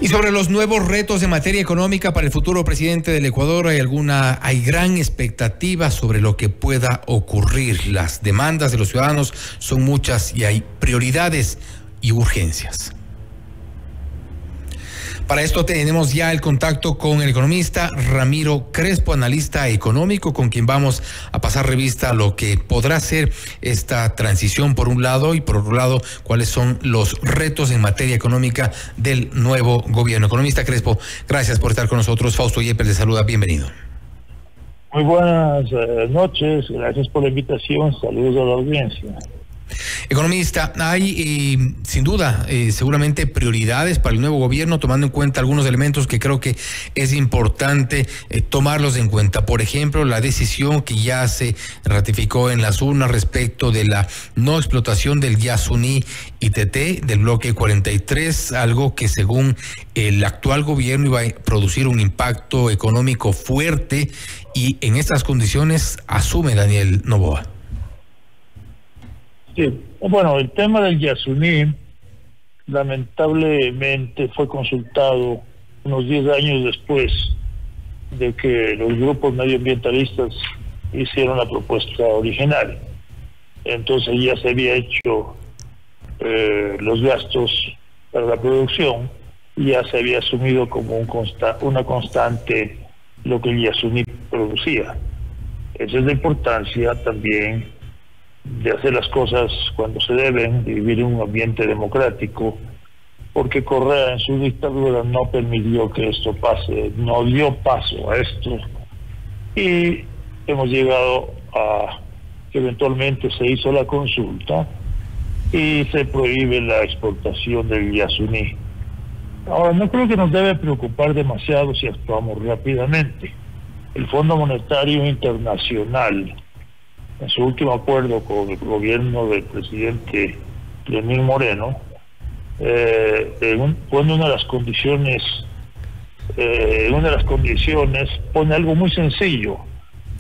Y sobre los nuevos retos en materia económica para el futuro presidente del Ecuador, hay gran expectativa sobre lo que pueda ocurrir. Las demandas de los ciudadanos son muchas y hay prioridades y urgencias. Para esto tenemos ya el contacto con el economista Ramiro Crespo, analista económico, con quien vamos a pasar revista a lo que podrá ser esta transición por un lado y por otro lado cuáles son los retos en materia económica del nuevo gobierno. Economista Crespo, gracias por estar con nosotros. Fausto Yepes le saluda, bienvenido. Muy buenas noches, gracias por la invitación, saludos a la audiencia. Economista, hay sin duda seguramente prioridades para el nuevo gobierno, tomando en cuenta algunos elementos que creo que es importante tomarlos en cuenta. Por ejemplo, la decisión que ya se ratificó en las urnas respecto de la no explotación del Yasuní ITT del bloque 43, algo que según el actual gobierno iba a producir un impacto económico fuerte, y en estas condiciones asume Daniel Noboa. Sí, bueno, el tema del Yasuní lamentablemente fue consultado unos 10 años después de que los grupos medioambientalistas hicieron la propuesta original. Entonces ya se había hecho los gastos para la producción, ya se había asumido como una constante lo que el Yasuní producía. Esa es la importancia también de hacer las cosas cuando se deben, de vivir en un ambiente democrático, porque Correa en su dictadura no permitió que esto pase, no dio paso a esto, y hemos llegado a que eventualmente se hizo la consulta y se prohíbe la exportación del Yasuní. Ahora, no creo que nos debe preocupar demasiado si actuamos rápidamente. El Fondo Monetario Internacional, en su último acuerdo con el gobierno del presidente Lenín Moreno, pone una de las condiciones pone algo muy sencillo,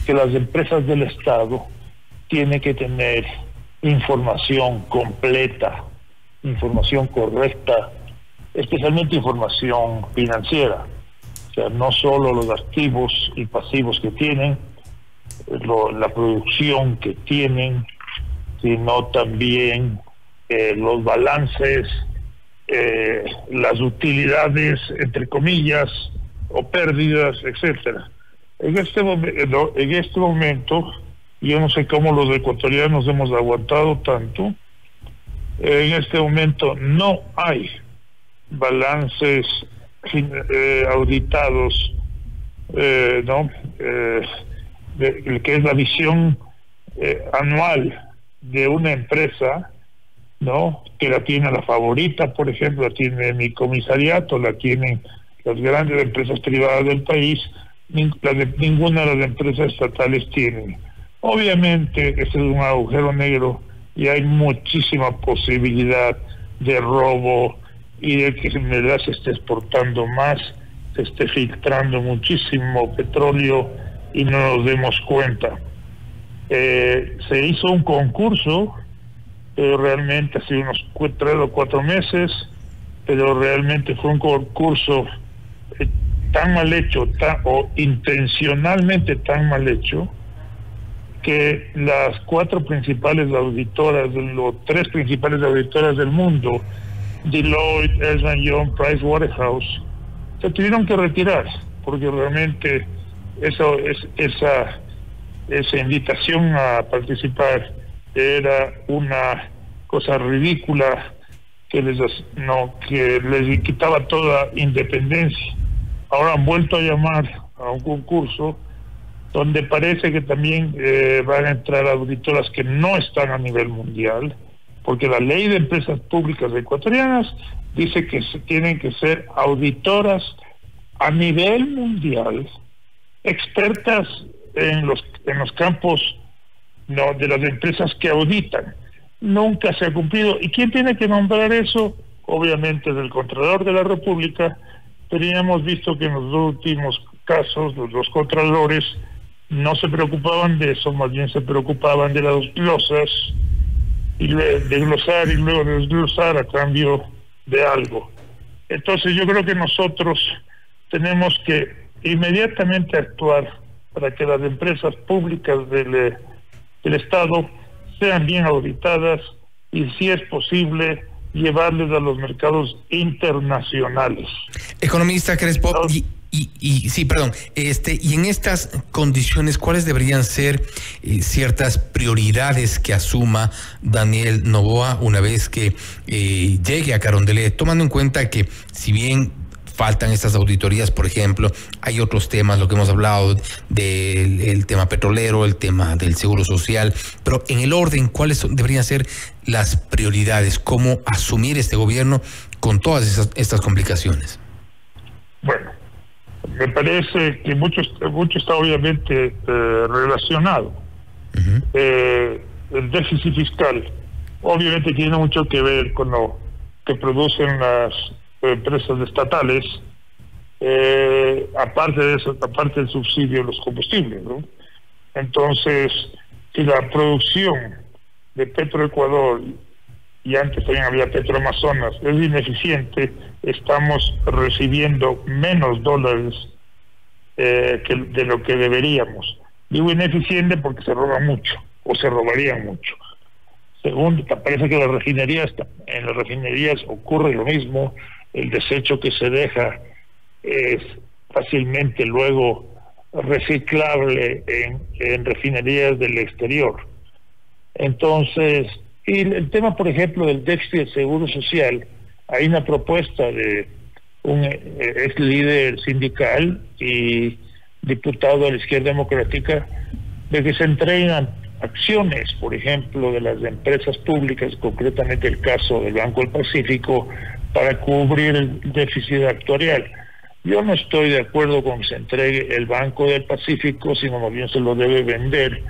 que las empresas del Estado tienen que tener información completa, información correcta, especialmente información financiera, o sea, no solo los activos y pasivos que tienen, la producción que tienen, sino también los balances, las utilidades, entre comillas, o pérdidas, etcétera. En este momento, yo no sé cómo los ecuatorianos hemos aguantado tanto. En este momento no hay balances auditados, que es la visión anual de una empresa, ¿no? Que la tiene la Favorita, por ejemplo, la tiene mi comisariato, la tienen las grandes empresas privadas del país, ninguna de las empresas estatales tienen. Obviamente, ese es un agujero negro y hay muchísima posibilidad de robo y de que en verdad se esté exportando más, se esté filtrando muchísimo petróleo y no nos demos cuenta. Se hizo un concurso, realmente hace unos 3 o 4 meses, pero realmente fue un concurso tan mal hecho, o intencionalmente tan mal hecho, que las 4 principales auditoras, los 3 principales auditoras del mundo, Deloitte, Ernst & Young, Pricewaterhouse, se tuvieron que retirar, porque realmente esa invitación a participar era una cosa ridícula que les quitaba toda independencia. Ahora han vuelto a llamar a un concurso donde parece que también van a entrar auditoras que no están a nivel mundial, porque la ley de empresas públicas ecuatorianas dice que tienen que ser auditoras a nivel mundial, expertas en los campos de las empresas que auditan. Nunca se ha cumplido. ¿Y quién tiene que nombrar eso? Obviamente es el Contralor de la República, pero ya hemos visto que en los últimos casos los contralores no se preocupaban de eso, más bien se preocupaban de las glosas, y de glosar y luego desglosar a cambio de algo. Entonces yo creo que nosotros tenemos que inmediatamente actuar para que las empresas públicas del Estado sean bien auditadas y, si es posible, llevarles a los mercados internacionales. Economista Crespo, sí, perdón, y en estas condiciones, ¿cuáles deberían ser ciertas prioridades que asuma Daniel Noboa una vez que llegue a Carondelet, tomando en cuenta que, si bien faltan estas auditorías, por ejemplo, hay otros temas, lo que hemos hablado del tema petrolero, el tema del seguro social, pero en el orden, ¿cuáles deberían ser las prioridades? ¿Cómo asumir este gobierno con todas estas complicaciones? Bueno, me parece que mucho está obviamente relacionado. El déficit fiscal obviamente tiene mucho que ver con lo que producen las empresas estatales, aparte de eso, aparte del subsidio de los combustibles, ¿no? Entonces, si la producción de Petroecuador, y antes también había Petroamazonas, es ineficiente, estamos recibiendo menos dólares de lo que deberíamos. Digo ineficiente porque se roba mucho, o se robarían mucho. Segundo, parece que en las refinerías ocurre lo mismo. El desecho que se deja es fácilmente luego reciclable en refinerías del exterior. Entonces, y el tema, por ejemplo, del déficit del seguro social, hay una propuesta de un ex líder sindical y diputado de la Izquierda Democrática de que se entreguen acciones, por ejemplo, de las empresas públicas, concretamente el caso del Banco del Pacífico, para cubrir el déficit actuarial. Yo no estoy de acuerdo con que se entregue el Banco del Pacífico, sino más bien se lo debe vender,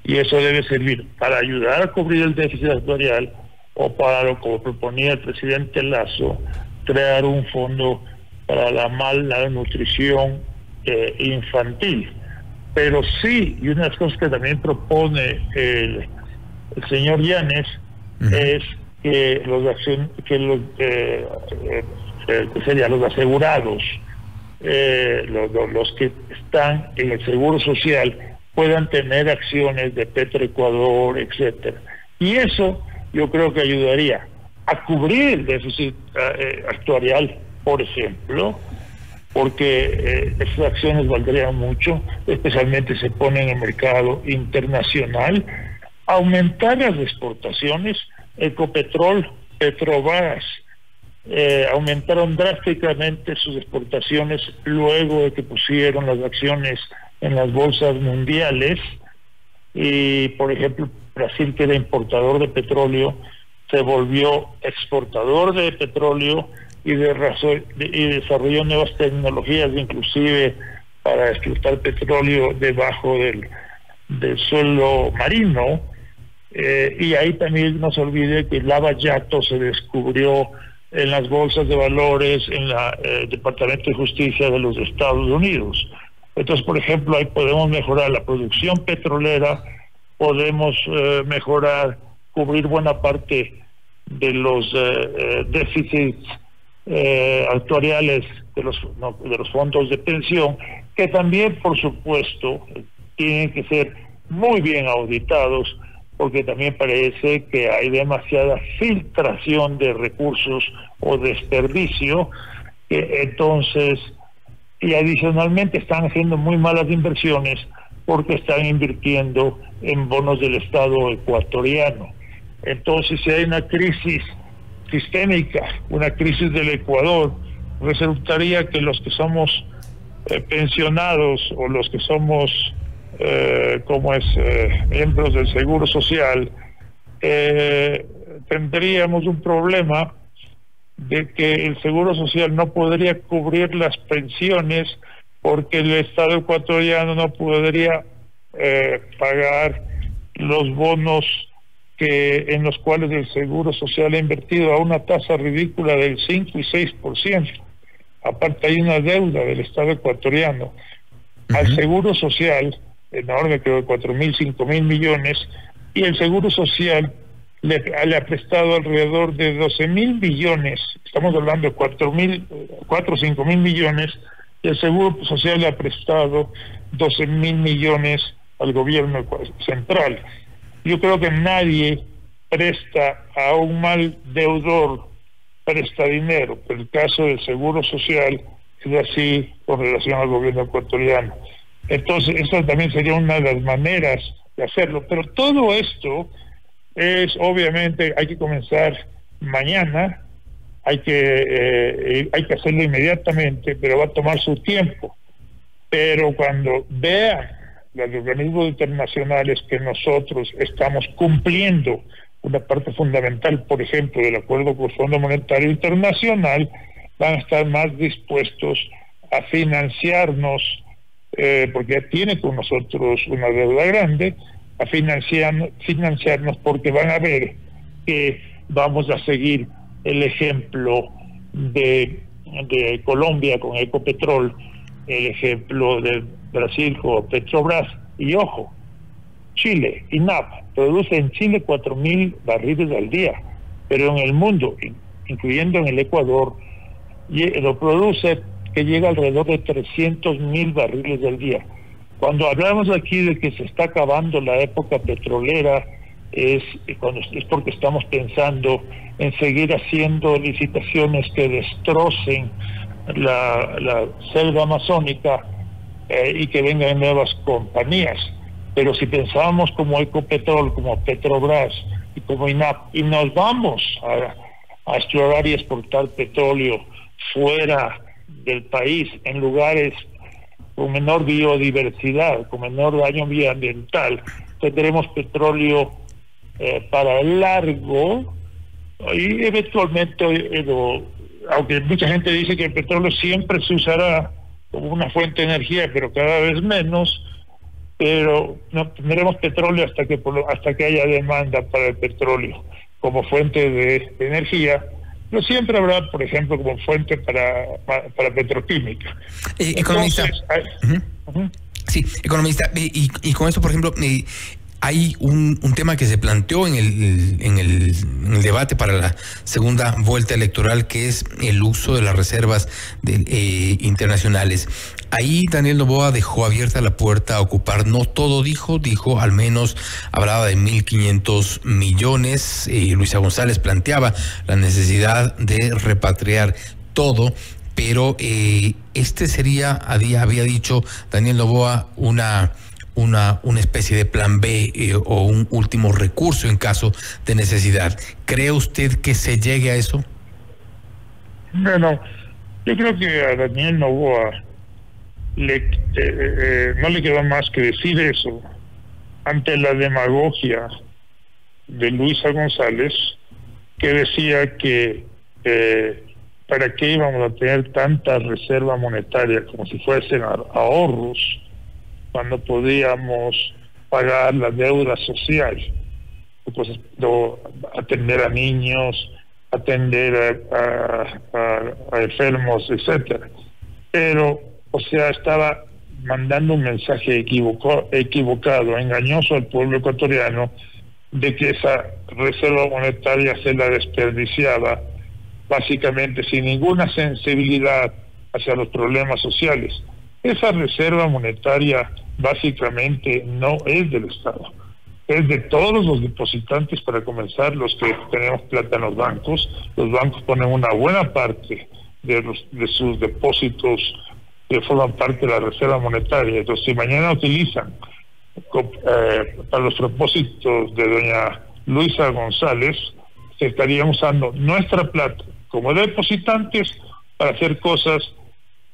y eso debe servir para ayudar a cubrir el déficit actuarial, o para, como proponía el presidente Lasso, crear un fondo para la malnutrición infantil. Pero sí, y una de las cosas que también propone el señor Yanes es que los asegurados, los que están en el seguro social, puedan tener acciones de Petroecuador, etcétera. Y eso yo creo que ayudaría a cubrir el déficit actuarial, por ejemplo, porque esas acciones valdrían mucho, especialmente se ponen en el mercado internacional. Aumentar las exportaciones. Ecopetrol, Petrobras aumentaron drásticamente sus exportaciones luego de que pusieron las acciones en las bolsas mundiales, y por ejemplo Brasil, que era importador de petróleo, se volvió exportador de petróleo y desarrolló nuevas tecnologías, inclusive para explotar petróleo debajo del suelo marino. Y ahí también no se olvide que Lava Jato se descubrió en las bolsas de valores en el Departamento de Justicia de los Estados Unidos. Entonces, por ejemplo, ahí podemos mejorar la producción petrolera, podemos cubrir buena parte de los déficits actuariales de los fondos de pensión, que también, por supuesto, tienen que ser muy bien auditados, porque también parece que hay demasiada filtración de recursos o desperdicio, entonces, y adicionalmente están haciendo muy malas inversiones porque están invirtiendo en bonos del Estado ecuatoriano. Entonces, si hay una crisis sistémica, una crisis del Ecuador, resultaría que los que somos pensionados o los que somos miembros del Seguro Social, tendríamos un problema de que el Seguro Social no podría cubrir las pensiones porque el Estado ecuatoriano no podría pagar los bonos en los cuales el Seguro Social ha invertido a una tasa ridícula del 5 y 6%. Aparte hay una deuda del Estado ecuatoriano al Seguro Social enorme, creo de 4.000, 5.000 millones, y el Seguro Social le ha prestado alrededor de 12.000 billones, estamos hablando de 4 o 5 mil millones, y el Seguro Social le ha prestado 12.000 millones al gobierno central. Yo creo que nadie presta a un mal deudor, presta dinero, pero el caso del Seguro Social es así con relación al gobierno ecuatoriano. Entonces, esa también sería una de las maneras de hacerlo, pero todo esto es, obviamente, hay que comenzar mañana, hay que hacerlo inmediatamente, pero va a tomar su tiempo. Pero cuando vean los organismos internacionales que nosotros estamos cumpliendo una parte fundamental, por ejemplo, del acuerdo con el Fondo Monetario Internacional, van a estar más dispuestos a financiarnos, porque ya tiene con nosotros una deuda grande, a financiarnos porque van a ver que vamos a seguir el ejemplo de Colombia con Ecopetrol, el ejemplo de Brasil con Petrobras, y ojo, Chile, INAP, produce en Chile 4.000 barriles al día, pero en el mundo, incluyendo en el Ecuador, lo produce que llega alrededor de 300.000 barriles al día. Cuando hablamos aquí de que se está acabando la época petrolera, es porque estamos pensando en seguir haciendo licitaciones que destrocen la selva amazónica y que vengan nuevas compañías. Pero si pensábamos como Ecopetrol, como Petrobras y como INAP, y nos vamos a explorar y exportar petróleo fuera del país, en lugares con menor biodiversidad, con menor daño ambiental, tendremos petróleo para el largo, y eventualmente, aunque mucha gente dice que el petróleo siempre se usará como una fuente de energía, pero cada vez menos, pero no tendremos petróleo hasta que haya demanda para el petróleo como fuente de energía, pero siempre habrá, por ejemplo, como fuente para petroquímica. Economista. Sí, economista. Y con esto, por ejemplo, hay un tema que se planteó en el debate para la segunda vuelta electoral, que es el uso de las reservas internacionales. Ahí Daniel Noboa dejó abierta la puerta a ocupar, no todo dijo al menos hablaba de 1.500 millones. Luisa González planteaba la necesidad de repatriar todo, pero este sería, había dicho Daniel Noboa, una especie de plan B o un último recurso en caso de necesidad. ¿Cree usted que se llegue a eso? Bueno, yo creo que a Daniel Noboa no le queda más que decir eso ante la demagogia de Luisa González, que decía que para qué íbamos a tener tanta reserva monetaria como si fuesen ahorros, cuando podíamos pagar la deuda social, pues, atender a niños, atender a enfermos, etcétera. Pero, o sea, estaba mandando un mensaje equivocado, engañoso al pueblo ecuatoriano, de que esa reserva monetaria se la desperdiciaba, básicamente sin ninguna sensibilidad hacia los problemas sociales. Esa reserva monetaria básicamente no es del Estado, es de todos los depositantes, para comenzar, los que tenemos plata en los bancos. Los bancos ponen una buena parte de sus depósitos que forman parte de la reserva monetaria. Entonces, si mañana utilizan para los propósitos de doña Luisa González, se estarían usando nuestra plata como depositantes para hacer cosas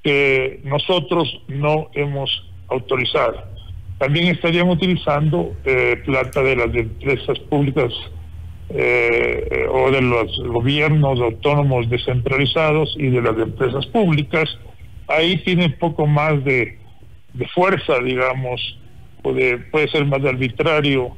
que nosotros no hemos autorizado. También estarían utilizando plata de las empresas públicas o de los gobiernos autónomos descentralizados y de las empresas públicas. Ahí tiene poco más de fuerza, digamos, puede ser más arbitrario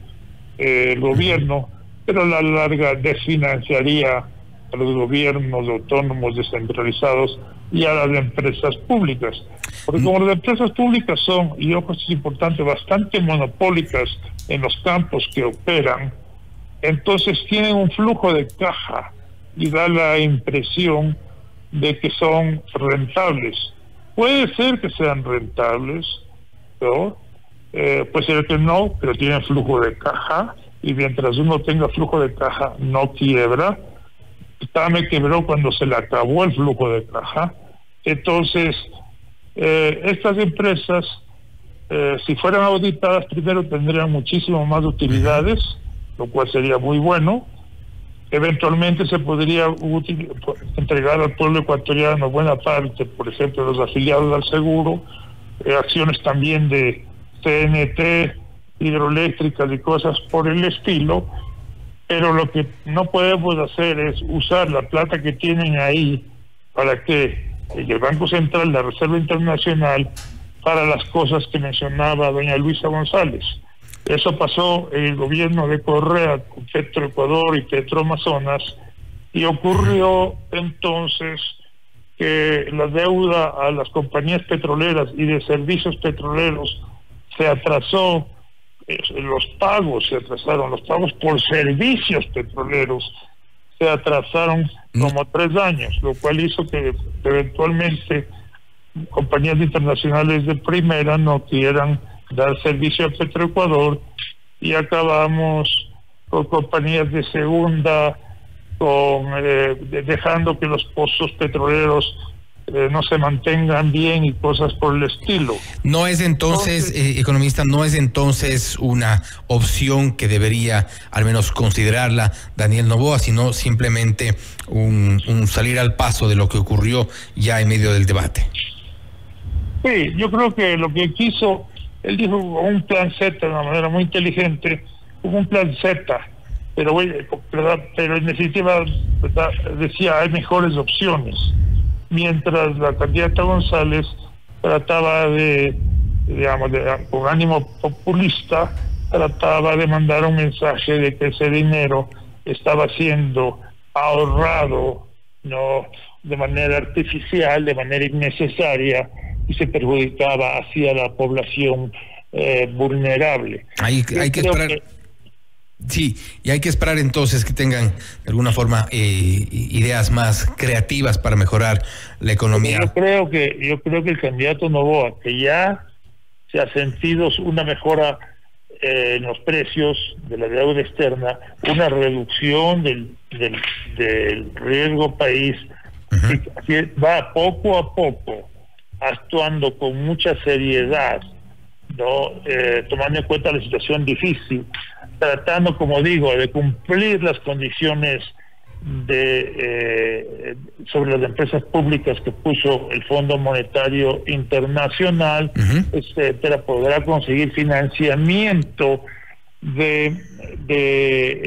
el gobierno, pero a la larga desfinanciaría a los gobiernos autónomos descentralizados y a las empresas públicas. Porque como las empresas públicas son, y ojo, es importante, bastante monopólicas en los campos que operan, entonces tienen un flujo de caja y da la impresión de que son rentables. Puede ser que sean rentables, ¿no? Puede ser que no, pero tienen flujo de caja, y mientras uno tenga flujo de caja no quiebra. TAME quebró cuando se le acabó el flujo de caja. Entonces, estas empresas, si fueran auditadas, primero tendrían muchísimo más utilidades, lo cual sería muy bueno. Eventualmente se podría entregar al pueblo ecuatoriano buena parte, por ejemplo, los afiliados al seguro, acciones también de CNT, hidroeléctricas y cosas por el estilo, pero lo que no podemos hacer es usar la plata que tienen ahí para que el Banco Central, la Reserva Internacional, para las cosas que mencionaba doña Luisa González. Eso pasó en el gobierno de Correa con Petroecuador y Petroamazonas, y ocurrió entonces que la deuda a las compañías petroleras y de servicios petroleros se atrasó, los pagos se atrasaron, los pagos por servicios petroleros se atrasaron como 3 años, lo cual hizo que eventualmente compañías internacionales de primera no quieran dar servicio a Petroecuador, y acabamos con compañías de segunda, dejando que los pozos petroleros no se mantengan bien y cosas por el estilo. No es entonces, economista, no es entonces una opción que debería al menos considerarla Daniel Noboa, sino simplemente un salir al paso de lo que ocurrió ya en medio del debate. Sí, yo creo que lo que quiso, él dijo un plan Z de una manera muy inteligente, un plan Z, pero en definitiva, ¿verdad?, decía hay mejores opciones, mientras la candidata González trataba con ánimo populista, trataba de mandar un mensaje de que ese dinero estaba siendo ahorrado, no de manera artificial, de manera innecesaria, y se perjudicaba hacia la población vulnerable. Hay que esperar. Sí, y hay que esperar entonces que tengan de alguna forma ideas más creativas para mejorar la economía. Yo creo que el candidato Noboa, que ya se ha sentido una mejora en los precios de la deuda externa, una reducción del riesgo país, que va poco a poco actuando con mucha seriedad, ¿no? Tomando en cuenta la situación difícil, tratando, como digo, de cumplir las condiciones sobre las empresas públicas que puso el Fondo Monetario Internacional, etcétera, podrá conseguir financiamiento de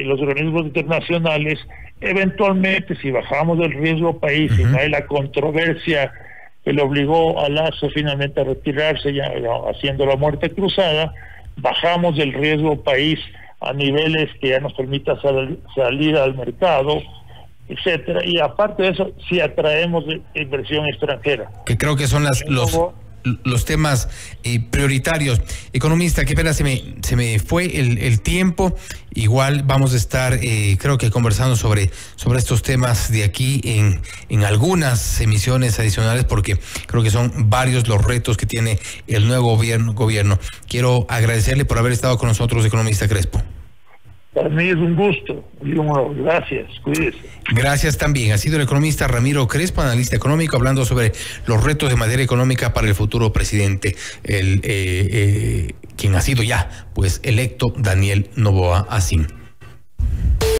los organismos internacionales. Eventualmente, si bajamos el riesgo país y no hay la controversia que le obligó a Lasso finalmente a retirarse, ya haciendo la muerte cruzada, bajamos el riesgo país a niveles que ya nos permita salir al mercado, etcétera, y aparte de eso, si atraemos inversión extranjera. Que creo que son los temas prioritarios. Economista, qué pena, se me fue el tiempo. Igual vamos a estar, creo que conversando sobre estos temas de aquí en algunas emisiones adicionales, porque creo que son varios los retos que tiene el nuevo gobierno. Quiero agradecerle por haber estado con nosotros, economista Crespo. Para mí es un gusto y un honor. Gracias, cuídese. Gracias también. Ha sido el economista Ramiro Crespo, analista económico, hablando sobre los retos de materia económica para el futuro presidente, quien ha sido ya pues electo, Daniel Noboa Asín.